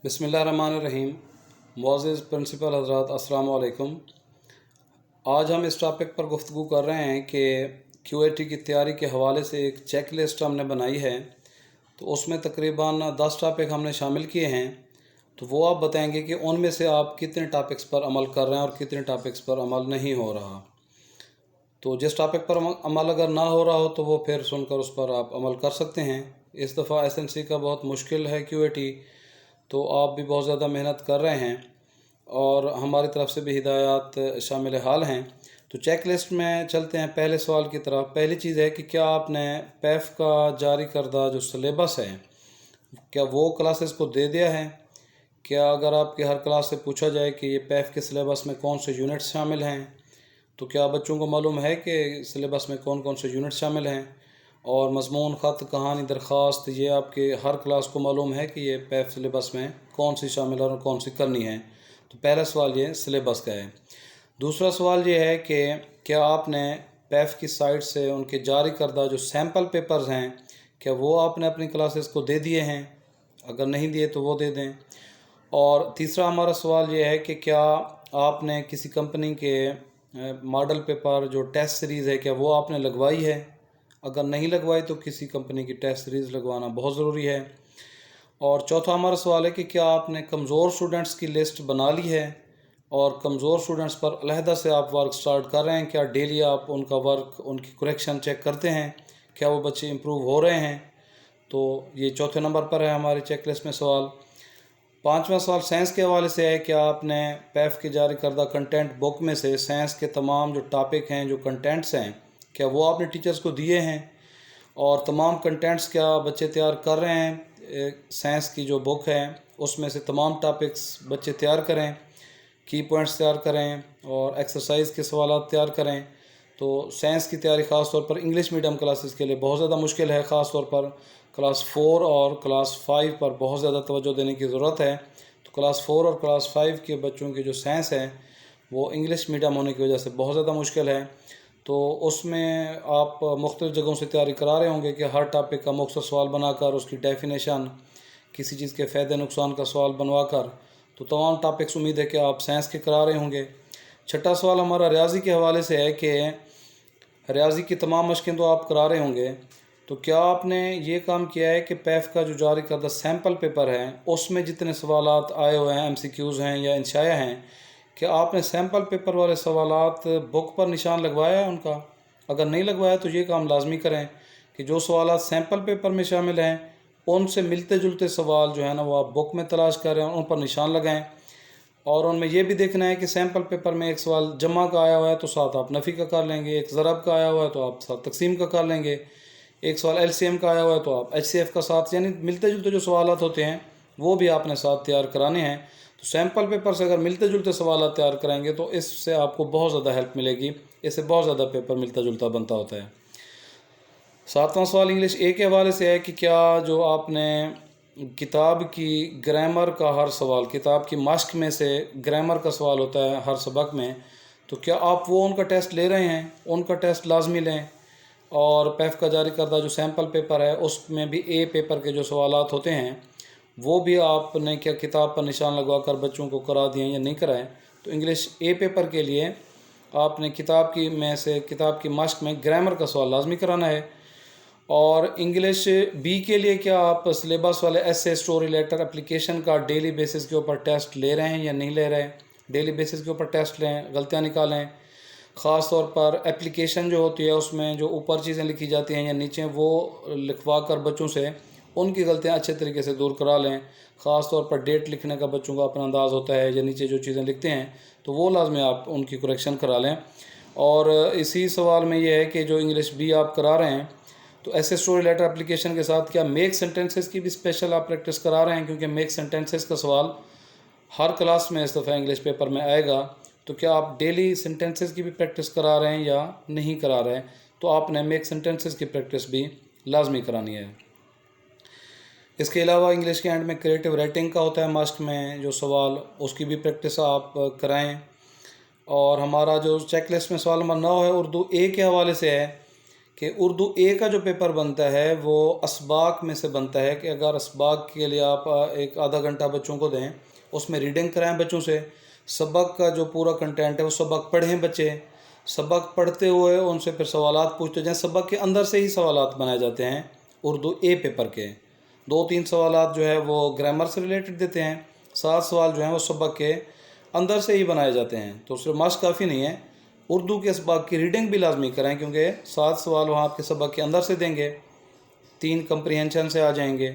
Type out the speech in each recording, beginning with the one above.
بسم اللہ الرحمن الرحیم۔ معزز پرنسپل حضرات، السلام علیکم۔ آج ہم اس ٹاپک پر گفتگو کر رہے ہیں کہ کیو اے ٹی کی تیاری کے حوالے سے ایک چیک لسٹ ہم نے بنائی ہے، تو اس میں تقریباً 10 ٹاپک ہم نے شامل کیے ہیں۔ تو وہ آپ بتائیں گے کہ ان میں سے آپ کتنے ٹاپکس پر عمل کر رہے ہیں اور کتنے ٹاپکس پر عمل نہیں ہو رہا۔ تو جس ٹاپک پر عمل اگر نہ ہو رہا ہو تو وہ پھر سن کر اس پر آپ عمل کر سکتے ہیں۔ اس دفعہ ایس ایم سی کا بہت مشکل ہے کیو اے ٹی، تو آپ بھی بہت زیادہ محنت کر رہے ہیں اور ہماری طرف سے بھی ہدایات شامل حال ہیں۔ تو چیک لسٹ میں چلتے ہیں پہلے سوال کی طرف۔ پہلی چیز ہے کہ کیا آپ نے پیف کا جاری کردہ جو سلیبس ہے کیا وہ کلاسز کو دے دیا ہے؟ کیا اگر آپ کے ہر کلاس سے پوچھا جائے کہ یہ پیف کے سلیبس میں کون سے یونٹس شامل ہیں، تو کیا بچوں کو معلوم ہے کہ سلیبس میں کون کون سے یونٹ شامل ہیں؟ اور مضمون، خط، کہانی، درخواست، یہ آپ کے ہر کلاس کو معلوم ہے کہ یہ پیف سلیبس میں کون سی شامل ہے اور کون سی کرنی ہے؟ تو پہلا سوال یہ سلیبس کا ہے۔ دوسرا سوال یہ ہے کہ کیا آپ نے پیف کی سائٹ سے ان کے جاری کردہ جو سیمپل پیپرز ہیں کیا وہ آپ نے اپنی کلاسز کو دے دیے ہیں؟ اگر نہیں دیے تو وہ دے دیں۔ اور تیسرا ہمارا سوال یہ ہے کہ کیا آپ نے کسی کمپنی کے ماڈل پیپر جو ٹیسٹ سیریز ہے کیا وہ آپ نے لگوائی ہے؟ اگر نہیں لگوائی تو کسی کمپنی کی ٹیسٹ سیریز لگوانا بہت ضروری ہے۔ اور چوتھا ہمارا سوال ہے کہ کیا آپ نے کمزور سٹوڈنٹس کی لسٹ بنا لی ہے اور کمزور سٹوڈنٹس پر علیحدہ سے آپ ورک سٹارٹ کر رہے ہیں؟ کیا ڈیلی آپ ان کا ورک، ان کی کریکشن چیک کرتے ہیں؟ کیا وہ بچے امپروو ہو رہے ہیں؟ تو یہ چوتھے نمبر پر ہے ہماری چیک لسٹ میں سوال۔ پانچواں سوال سائنس کے حوالے سے ہے کہ آپ نے پیف کی جاری کردہ کنٹینٹ بک میں سے سائنس کے تمام جو ٹاپک ہیں، جو کنٹینٹس ہیں، کیا وہ آپ نے ٹیچرز کو دیے ہیں؟ اور تمام کنٹینٹس کیا بچے تیار کر رہے ہیں؟ سائنس کی جو بک ہے اس میں سے تمام ٹاپکس بچے تیار کریں، کی پوائنٹس تیار کریں اور ایکسرسائز کے سوالات تیار کریں۔ تو سائنس کی تیاری خاص طور پر انگلش میڈیم کلاسز کے لیے بہت زیادہ مشکل ہے، خاص طور پر کلاس 4 اور کلاس 5 پر بہت زیادہ توجہ دینے کی ضرورت ہے۔ تو کلاس 4 اور کلاس 5 کے بچوں کی جو سائنس ہے وہ انگلش میڈیم ہونے کی وجہ سے بہت زیادہ مشکل ہے۔ تو اس میں آپ مختلف جگہوں سے تیاری کرا رہے ہوں گے کہ ہر ٹاپک کا مختصر سوال بنا کر اس کی ڈیفینیشن، کسی چیز کے فائدے نقصان کا سوال بنوا کر، تو تمام ٹاپکس امید ہے کہ آپ سائنس کے کرا رہے ہوں گے۔ چھٹا سوال ہمارا ریاضی کے حوالے سے ہے کہ ریاضی کی تمام مشقیں تو آپ کرا رہے ہوں گے، تو کیا آپ نے یہ کام کیا ہے کہ پیف کا جو جاری کردہ سیمپل پیپر ہے اس میں جتنے سوالات آئے ہوئے ہیں، ایم سی کیوز ہیں یا انشائیہ ہیں، کہ آپ نے سیمپل پیپر والے سوالات بک پر نشان لگوایا ہے ان کا؟ اگر نہیں لگوایا تو یہ کام لازمی کریں کہ جو سوالات سیمپل پیپر میں شامل ہیں ان سے ملتے جلتے سوال جو ہیں نا وہ آپ بک میں تلاش کریں اور ان پر نشان لگائیں۔ اور ان میں یہ بھی دیکھنا ہے کہ سیمپل پیپر میں ایک سوال جمع کا آیا ہوا ہے تو ساتھ آپ نفی کا کر لیں گے، ایک ضرب کا آیا ہوا ہے تو آپ ساتھ تقسیم کا کر لیں گے، ایک سوال ایل سی ایم کا آیا ہوا ہے تو آپ ایچ سی ایف کا ساتھ، یعنی ملتے جلتے جو سوالات ہوتے ہیں وہ بھی آپ نے ساتھ تیار کرانے ہیں۔ تو سیمپل پیپر سے اگر ملتے جلتے سوالات تیار کریں گے تو اس سے آپ کو بہت زیادہ ہیلپ ملے گی، اس سے بہت زیادہ پیپر ملتا جلتا بنتا ہوتا ہے۔ ساتواں سوال انگلش اے کے حوالے سے ہے کہ کیا جو آپ نے کتاب کی گرامر کا ہر سوال، کتاب کی مشق میں سے گرامر کا سوال ہوتا ہے ہر سبق میں، تو کیا آپ وہ ان کا ٹیسٹ لے رہے ہیں؟ ان کا ٹیسٹ لازمی لیں۔ اور پیف کا جاری کردہ جو سیمپل پیپر ہے اس میں بھی اے پیپر کے جو سوالات ہوتے ہیں وہ بھی آپ نے کیا کتاب پر نشان لگوا کر بچوں کو کرا دیا یا نہیں کرائیں؟ تو انگلش اے پیپر کے لیے آپ نے کتاب کی مشق میں گرامر کا سوال لازمی کرانا ہے۔ اور انگلش بی کے لیے کیا آپ سلیبس والے ایسے، اسٹوری، لیٹر، اپلیکیشن کا ڈیلی بیسس کے اوپر ٹیسٹ لے رہے ہیں یا نہیں لے رہے ہیں؟ ڈیلی بیسس کے اوپر ٹیسٹ لیں، غلطیاں نکالیں۔ خاص طور پر اپلیکیشن جو ہوتی ہے اس میں جو اوپر چیزیں لکھی جاتی ہیں یا نیچے، وہ لکھوا کر بچوں سے ان کی غلطیاں اچھے طریقے سے دور کرا لیں۔ خاص طور پر ڈیٹ لکھنے کا بچوں کا اپنا انداز ہوتا ہے، یا نیچے جو چیزیں لکھتے ہیں تو وہ لازمی آپ ان کی کریکشن کرا لیں۔ اور اسی سوال میں یہ ہے کہ جو انگلش بی آپ کرا رہے ہیں تو ایسے اسٹوری، لیٹر، اپلیکیشن کے ساتھ کیا میک سینٹینسز کی بھی اسپیشل آپ پریکٹس کرا رہے ہیں؟ کیونکہ میک سینٹینسز کا سوال ہر کلاس میں اس دفعہ انگلش پیپر میں آئے گا، تو کیا آپ ڈیلی سینٹینسز کی بھی پریکٹس کرا رہے ہیں یا نہیں کرا رہے ہیں؟ تو آپ نے میک سینٹینسز کی پریکٹس بھی لازمی کرانی ہے۔ اس کے علاوہ انگلش کے اینڈ میں کریٹیو رائٹنگ کا ہوتا ہے مشق میں جو سوال، اس کی بھی پریکٹس آپ کرائیں۔ اور ہمارا جو چیک لسٹ میں سوال نمبر 9 ہے اردو اے کے حوالے سے ہے کہ اردو اے کا جو پیپر بنتا ہے وہ اسباق میں سے بنتا ہے کہ اگر اسباق کے لیے آپ ایک آدھا گھنٹہ بچوں کو دیں، اس میں ریڈنگ کرائیں بچوں سے، سبق کا جو پورا کنٹینٹ ہے وہ سبق پڑھیں بچے، سبق پڑھتے ہوئے ان سے پھر سوالات پوچھتے جائیں، سبق کے اندر سے ہی سوالات بنائے جاتے ہیں اردو اے پیپر کے۔ 2-3 سوالات جو ہے وہ گرامر سے ریلیٹڈ دیتے ہیں، 7 سوال جو ہیں وہ سبق کے اندر سے ہی بنائے جاتے ہیں۔ تو صرف مارکس کافی نہیں ہے، اردو کے اسباق کی ریڈنگ بھی لازمی کریں، کیونکہ 7 سوال وہاں آپ کے سبق کے اندر سے دیں گے، 3 کمپریہنشن سے آ جائیں گے۔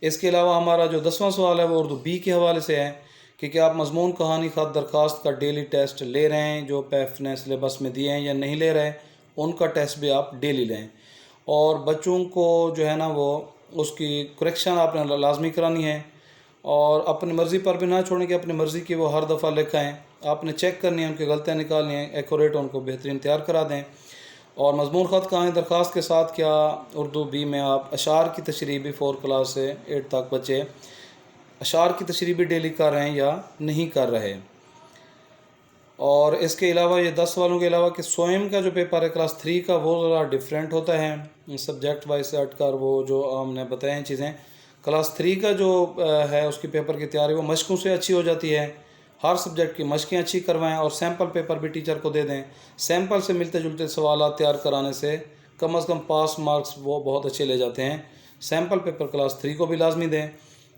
اس کے علاوہ ہمارا جو 10واں سوال ہے وہ اردو بی کے حوالے سے ہے کہ کیا آپ مضمون کہانی خط درخواست کا ڈیلی ٹیسٹ لے رہے ہیں، جو پیف نے سلیبس میں دیے ہیں، یا نہیں لے رہے، ان کا ٹیسٹ بھی آپ ڈیلی لیں۔ اور بچوں کو جو ہے نا وہ اس کی کریکشن آپ نے لازمی کرانی ہے، اور اپنی مرضی پر بھی نہ چھوڑیں کہ اپنی مرضی کی وہ ہر دفعہ لکھائیں، آپ نے چیک کرنی ہے، ان کی غلطیاں نکالنی ہیں، ایکوریٹ ان کو بہترین تیار کرا دیں۔ اور مضمون خط کہانی درخواست کے ساتھ کیا اردو بی میں آپ اشعار کی تشریح بھی 4 کلاس سے 8 تک بچے اشعار کی تشریح بھی ڈیلی کر رہے ہیں یا نہیں کر رہے۔ اور اس کے علاوہ یہ 10 والوں کے علاوہ کہ سوئم کا جو پیپر ہے کلاس 3 کا وہ ذرا ڈیفرینٹ ہوتا ہے، سبجیکٹ وائز سے ہٹ کر، وہ جو ہم نے بتائے ہیں چیزیں۔ کلاس 3 کا جو ہے اس کی پیپر کی تیاری وہ مشقوں سے اچھی ہو جاتی ہے، ہر سبجیکٹ کی مشقیں اچھی کروائیں، اور سیمپل پیپر بھی ٹیچر کو دے دیں۔ سیمپل سے ملتے جلتے سوالات تیار کرانے سے کم از کم پاس مارکس وہ بہت اچھے لے جاتے ہیں۔ سیمپل پیپر کلاس 3 کو بھی لازمی دیں۔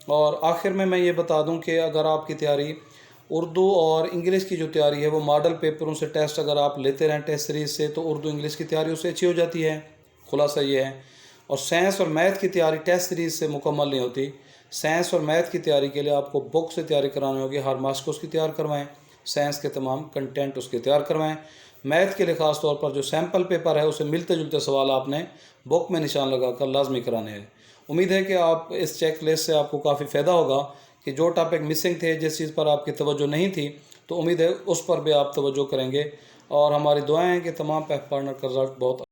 اور آخر میں یہ بتا دوں کہ اگر آپ کی تیاری اردو اور انگلش کی جو تیاری ہے وہ ماڈل پیپروں سے ٹیسٹ اگر آپ لیتے رہیں ٹیسٹ سیریز سے، تو اردو انگلش کی تیاری اس سے اچھی ہو جاتی ہے، خلاصہ یہ ہے۔ اور سائنس اور میتھ کی تیاری ٹیسٹ سیریز سے مکمل نہیں ہوتی، سائنس اور میتھ کی تیاری کے لیے آپ کو بک سے تیاری کرانی ہوگی، ہر ماسک کو اس کی تیار کروائیں، سائنس کے تمام کنٹینٹ اس کے تیار کروائیں۔ میتھ کے لیے خاص طور پر جو سیمپل پیپر ہے اسے ملتے جلتے سوال آپ نے بک میں نشان لگا کر لازمی کرانے ہیں۔ امید ہے کہ آپ اس چیک لسٹ سے آپ کو کافی فائدہ ہوگا، کہ جو ٹاپک مسنگ تھے، جس چیز پر آپ کی توجہ نہیں تھی، تو امید ہے اس پر بھی آپ توجہ کریں گے، اور ہماری دعائیں ہیں کہ تمام پیف پارٹنر کا رزلٹ بہت